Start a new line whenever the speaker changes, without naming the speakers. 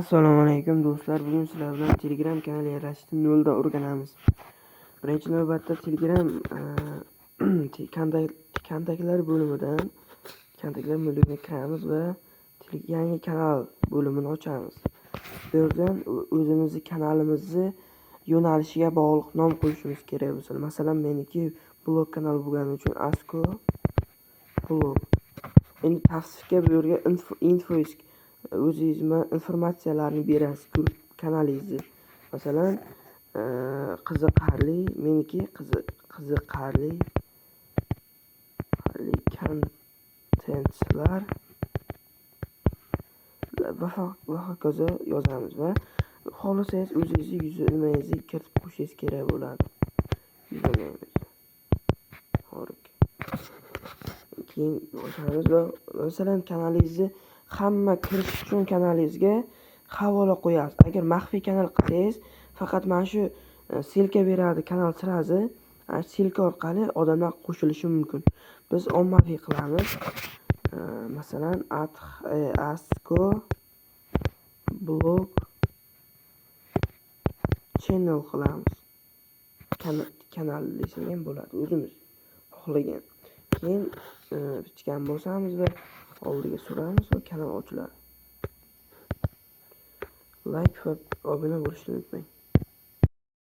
Assalomu alaykum do'stlar. Bugun sizlar bilan Telegram kanal yaratishni noldan o'rganamiz. Birinchi navbatda Telegram kontaktlar bo'limidan kontaktlar bo'limiga kiramiz va yangi kanal bo'limini ochamiz. Bu yerdan o'zimizni kanalimizni yo'nalishiga bog'liq nom qo'yishimiz kerak bo'lsa, masalan, meniki blog kanal bo'lgani uchun Asko blog. Endi tavsifga bu yerga info o'zingiz informatsiyalarni berasiz kanalingizni. Masalan, qiziqarli, meniki qiziqarli kontentlar va hokazo yozamiz va xohlasangiz o'zingizni nimangizni kiritib qo'yishingiz kerak bo'ladi. Keyin boshlaymiz va masalan kanalingizni hamma kirish uchun kanalingizga havola qo'yasiz. Agar maxfiy kanal qilsangiz, faqat mana shu silka beradi kanal sirasi, silka orqali odamlar qo'shilishi mumkin. Biz ommaviy qilamiz. Masalan, Asko blog channel qilamiz. Kanal desak ham bo'ladi, o'zimiz xohlagan. Keyin bichgan bosamiz va oldiga suramiz va kanal ochiladi. Like va obuna bo'lishni unutmang.